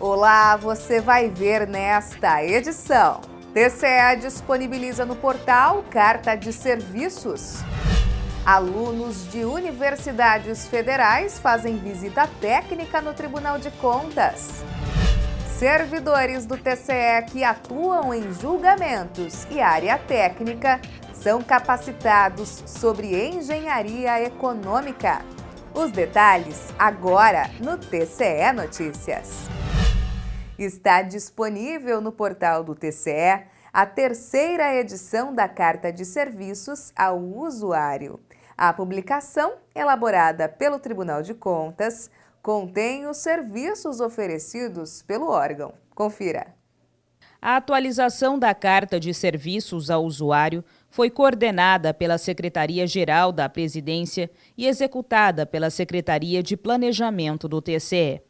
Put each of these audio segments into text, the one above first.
Olá, você vai ver nesta edição. TCE disponibiliza no portal Carta de Serviços. Alunos de universidades federais fazem visita técnica no Tribunal de Contas. Servidores do TCE que atuam em julgamentos e área técnica são capacitados sobre engenharia econômica. Os detalhes agora no TCE Notícias. Está disponível no portal do TCE a terceira edição da Carta de Serviços ao Usuário. A publicação, elaborada pelo Tribunal de Contas, contém os serviços oferecidos pelo órgão. Confira. A atualização da Carta de Serviços ao Usuário foi coordenada pela Secretaria-Geral da Presidência e executada pela Secretaria de Planejamento do TCE.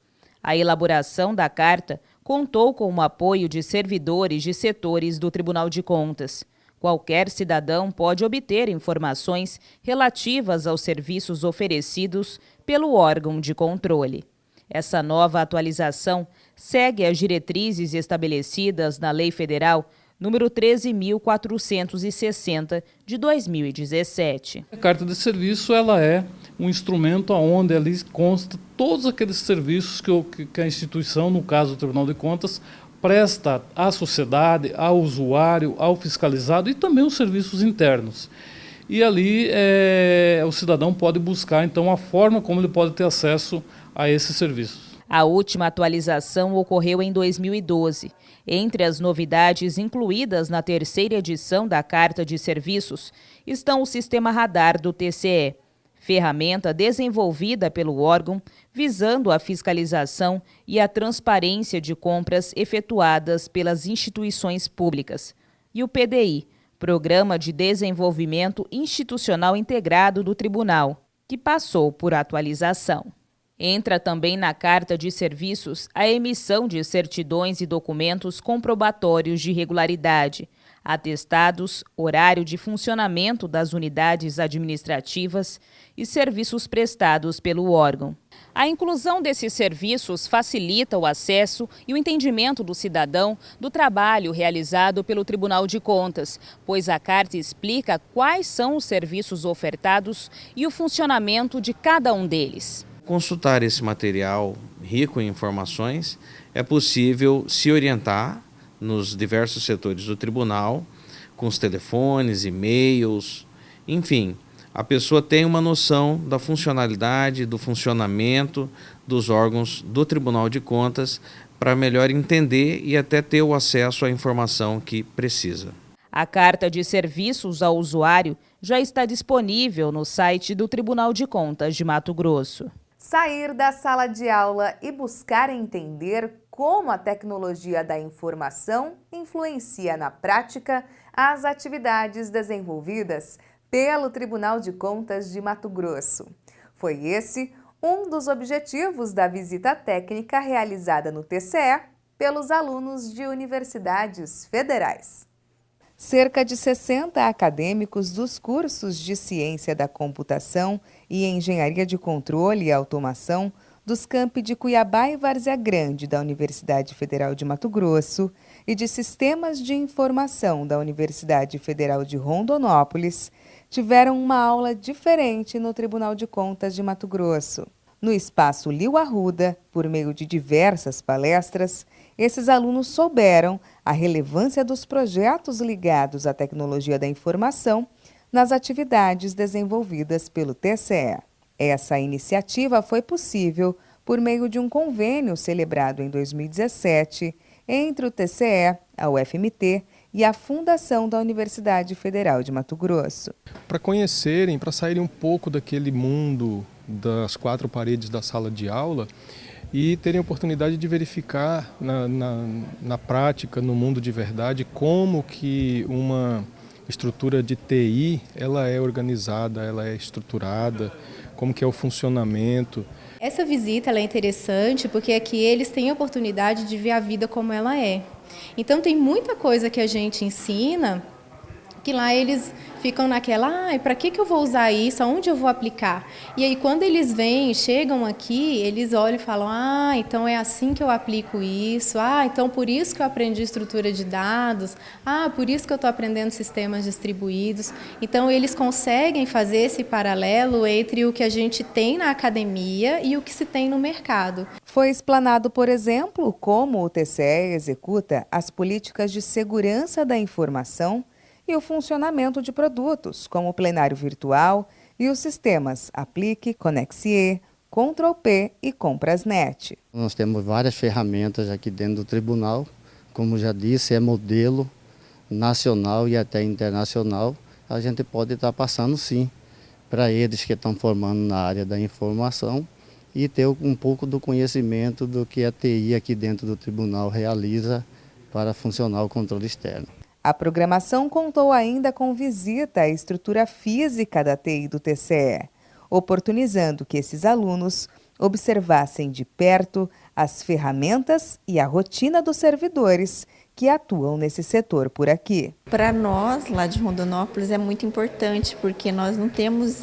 A elaboração da carta contou com o apoio de servidores de setores do Tribunal de Contas. Qualquer cidadão pode obter informações relativas aos serviços oferecidos pelo órgão de controle. Essa nova atualização segue as diretrizes estabelecidas na Lei Federal número 13.460, de 2017. A Carta de Serviço ela é um instrumento onde ali consta todos aqueles serviços que a instituição, no caso do Tribunal de Contas, presta à sociedade, ao usuário, ao fiscalizado e também os serviços internos. E ali o cidadão pode buscar, então, a forma como ele pode ter acesso a esses serviços. A última atualização ocorreu em 2012. Entre as novidades incluídas na terceira edição da Carta de Serviços estão o Sistema Radar do TCE, ferramenta desenvolvida pelo órgão visando a fiscalização e a transparência de compras efetuadas pelas instituições públicas, e o PDI, Programa de Desenvolvimento Institucional Integrado do Tribunal, que passou por atualização. Entra também na Carta de Serviços a emissão de certidões e documentos comprobatórios de regularidade, atestados, horário de funcionamento das unidades administrativas e serviços prestados pelo órgão. A inclusão desses serviços facilita o acesso e o entendimento do cidadão do trabalho realizado pelo Tribunal de Contas, pois a carta explica quais são os serviços ofertados e o funcionamento de cada um deles. Consultar esse material rico em informações, é possível se orientar nos diversos setores do tribunal, com os telefones, e-mails, enfim, a pessoa tem uma noção da funcionalidade, do funcionamento dos órgãos do Tribunal de Contas para melhor entender e até ter o acesso à informação que precisa. A Carta de Serviços ao Usuário já está disponível no site do Tribunal de Contas de Mato Grosso. Sair da sala de aula e buscar entender como a tecnologia da informação influencia na prática as atividades desenvolvidas pelo Tribunal de Contas de Mato Grosso. Foi esse um dos objetivos da visita técnica realizada no TCE pelos alunos de universidades federais. Cerca de 60 acadêmicos dos cursos de Ciência da Computação e Engenharia de Controle e Automação dos campi de Cuiabá e Várzea Grande da Universidade Federal de Mato Grosso e de Sistemas de Informação da Universidade Federal de Rondonópolis tiveram uma aula diferente no Tribunal de Contas de Mato Grosso. No espaço Lio Arruda, por meio de diversas palestras, esses alunos souberam a relevância dos projetos ligados à tecnologia da informação nas atividades desenvolvidas pelo TCE. Essa iniciativa foi possível por meio de um convênio celebrado em 2017 entre o TCE, a UFMT e a Fundação da Universidade Federal de Mato Grosso. Para conhecerem, para saírem um pouco daquele mundo das quatro paredes da sala de aula e terem a oportunidade de verificar na prática, no mundo de verdade, como que uma estrutura de TI ela é organizada, ela é estruturada, como que é o funcionamento. Essa visita ela é interessante porque aqui eles têm a oportunidade de ver a vida como ela é. Então tem muita coisa que a gente ensina que lá eles ficam naquela, para que eu vou usar isso, aonde eu vou aplicar? E aí quando eles chegam aqui, eles olham e falam, então é assim que eu aplico isso, então por isso que eu aprendi estrutura de dados, por isso que eu estou aprendendo sistemas distribuídos. Então eles conseguem fazer esse paralelo entre o que a gente tem na academia e o que se tem no mercado. Foi explanado, por exemplo, como o TCE executa as políticas de segurança da informação e o funcionamento de produtos, como o plenário virtual e os sistemas Aplique, Conexie, Control-P e Comprasnet. Nós temos várias ferramentas aqui dentro do tribunal, como já disse, é modelo nacional e até internacional. A gente pode estar passando sim para eles que estão formando na área da informação e ter um pouco do conhecimento do que a TI aqui dentro do tribunal realiza para funcionar o controle externo. A programação contou ainda com visita à estrutura física da TI do TCE, oportunizando que esses alunos observassem de perto as ferramentas e a rotina dos servidores que atuam nesse setor por aqui. Para nós, lá de Rondonópolis, é muito importante, porque nós não temos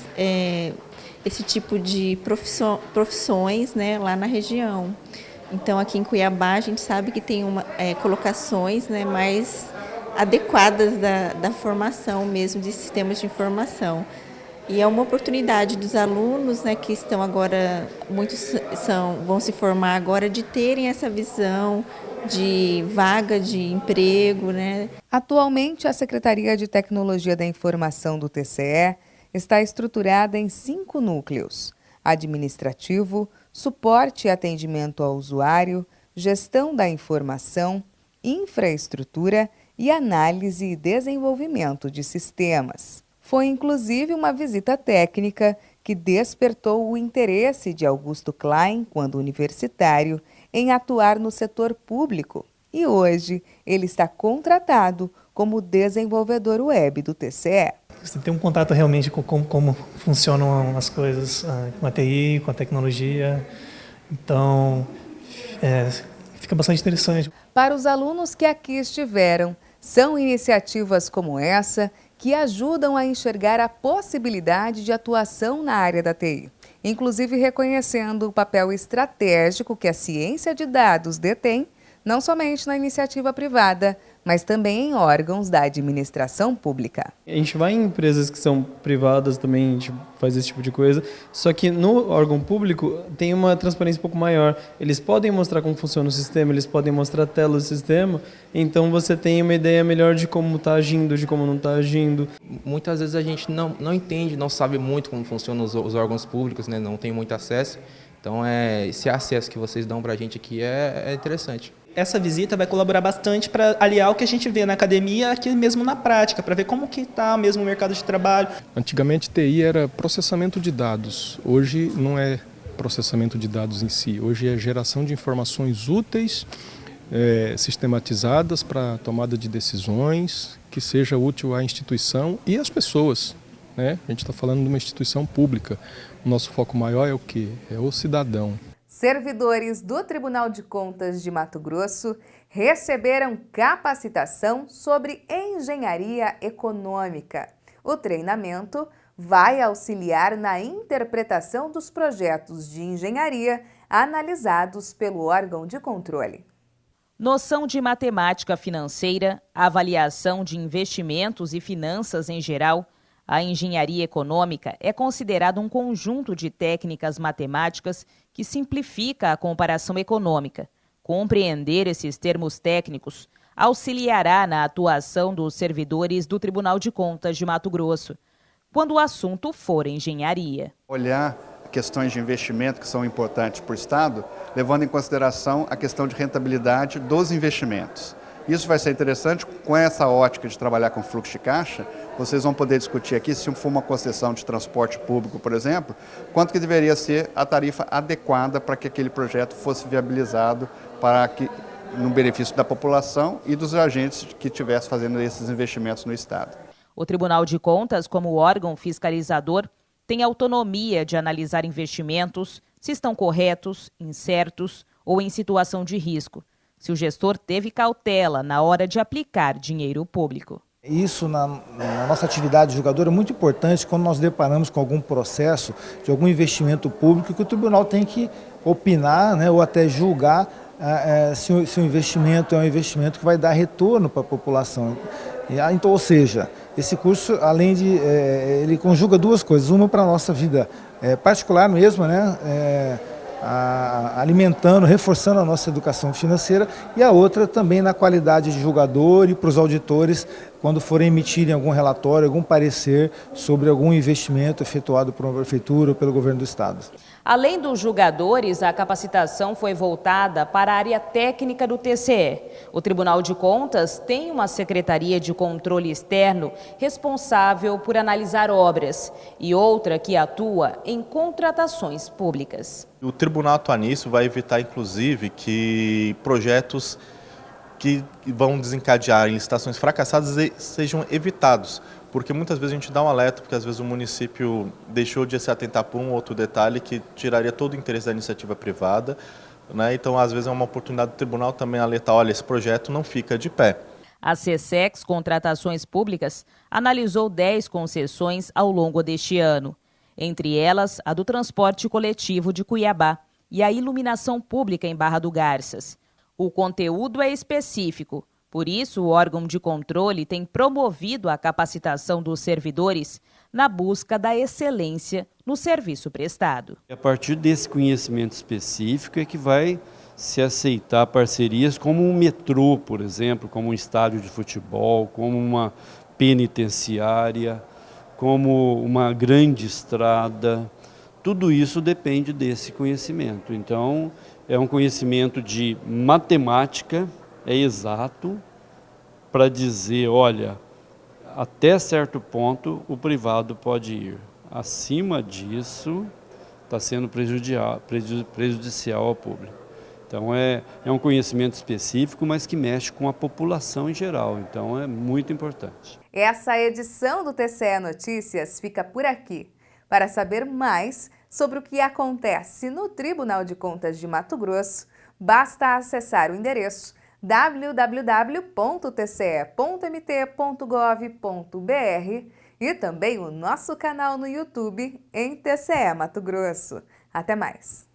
esse tipo de profissões, né, lá na região. Então, aqui em Cuiabá, a gente sabe que tem colocações, né, mais adequadas da formação mesmo, de sistemas de informação. E é uma oportunidade dos alunos, né, que estão agora, muitos vão se formar agora, de terem essa visão de vaga de emprego, né? Atualmente, a Secretaria de Tecnologia da Informação do TCE está estruturada em 5 núcleos: administrativo, suporte e atendimento ao usuário, gestão da informação, infraestrutura e análise e desenvolvimento de sistemas. Foi inclusive uma visita técnica que despertou o interesse de Augusto Klein, quando universitário, em atuar no setor público. E hoje ele está contratado como desenvolvedor web do TCE. Você tem um contato realmente com como funcionam as coisas com a TI, com a tecnologia. Então, fica bastante interessante. Para os alunos que aqui estiveram, são iniciativas como essa que ajudam a enxergar a possibilidade de atuação na área da TI, inclusive reconhecendo o papel estratégico que a ciência de dados detém, não somente na iniciativa privada, mas também em órgãos da administração pública. A gente vai em empresas que são privadas também, a gente faz esse tipo de coisa, só que no órgão público tem uma transparência um pouco maior. Eles podem mostrar como funciona o sistema, eles podem mostrar a tela do sistema, então você tem uma ideia melhor de como está agindo, de como não está agindo. Muitas vezes a gente não entende, não sabe muito como funcionam os órgãos públicos, né? Não tem muito acesso, então esse acesso que vocês dão para a gente aqui é interessante. Essa visita vai colaborar bastante para aliar o que a gente vê na academia aqui mesmo na prática, para ver como que está mesmo o mercado de trabalho. Antigamente TI era processamento de dados, hoje não é processamento de dados em si, hoje é geração de informações úteis, sistematizadas para tomada de decisões, que seja útil à instituição e às pessoas, né? A gente está falando de uma instituição pública, o nosso foco maior é o quê? É o cidadão. Servidores do Tribunal de Contas de Mato Grosso receberam capacitação sobre engenharia econômica. O treinamento vai auxiliar na interpretação dos projetos de engenharia analisados pelo órgão de controle. Noção de matemática financeira, avaliação de investimentos e finanças em geral. A engenharia econômica é considerada um conjunto de técnicas matemáticas que simplifica a comparação econômica. Compreender esses termos técnicos auxiliará na atuação dos servidores do Tribunal de Contas de Mato Grosso, quando o assunto for engenharia. Olhar questões de investimento que são importantes para o Estado, levando em consideração a questão de rentabilidade dos investimentos. Isso vai ser interessante com essa ótica de trabalhar com fluxo de caixa. Vocês vão poder discutir aqui, se for uma concessão de transporte público, por exemplo, quanto que deveria ser a tarifa adequada para que aquele projeto fosse viabilizado no benefício da população e dos agentes que estivessem fazendo esses investimentos no Estado. O Tribunal de Contas, como órgão fiscalizador, tem autonomia de analisar investimentos, se estão corretos, incertos ou em situação de risco, se o gestor teve cautela na hora de aplicar dinheiro público. Isso na nossa atividade de julgador é muito importante quando nós deparamos com algum processo de algum investimento público que o tribunal tem que opinar, né, ou até julgar se o investimento é um investimento que vai dar retorno para a população. Então, ou seja, esse curso, além de ele conjuga duas coisas, uma para a nossa vida particular mesmo, né, alimentando, reforçando a nossa educação financeira, e a outra também na qualidade de julgador e para os auditores quando forem emitirem algum relatório, algum parecer sobre algum investimento efetuado por uma prefeitura ou pelo governo do estado. Além dos julgadores, a capacitação foi voltada para a área técnica do TCE. O Tribunal de Contas tem uma secretaria de controle externo responsável por analisar obras e outra que atua em contratações públicas. O tribunal atuar nisso vai evitar, inclusive, que projetos que vão desencadear em licitações fracassadas sejam evitados. Porque muitas vezes a gente dá um alerta, porque às vezes o município deixou de se atentar por um ou outro detalhe que tiraria todo o interesse da iniciativa privada, né? Então, às vezes é uma oportunidade do tribunal também alertar, olha, esse projeto não fica de pé. A CSEX Contratações Públicas analisou 10 concessões ao longo deste ano. Entre elas, a do transporte coletivo de Cuiabá e a iluminação pública em Barra do Garças. O conteúdo é específico, por isso o órgão de controle tem promovido a capacitação dos servidores na busca da excelência no serviço prestado. A partir desse conhecimento específico é que vai se aceitar parcerias como um metrô, por exemplo, como um estádio de futebol, como uma penitenciária, como uma grande estrada. Tudo isso depende desse conhecimento. Então, é um conhecimento de matemática, é exato, para dizer, olha, até certo ponto o privado pode ir. Acima disso, está sendo prejudicial ao público. Então, é um conhecimento específico, mas que mexe com a população em geral. Então, é muito importante. Essa edição do TCE Notícias fica por aqui. Para saber mais sobre o que acontece no Tribunal de Contas de Mato Grosso, basta acessar o endereço www.tce.mt.gov.br e também o nosso canal no YouTube em TCE Mato Grosso. Até mais!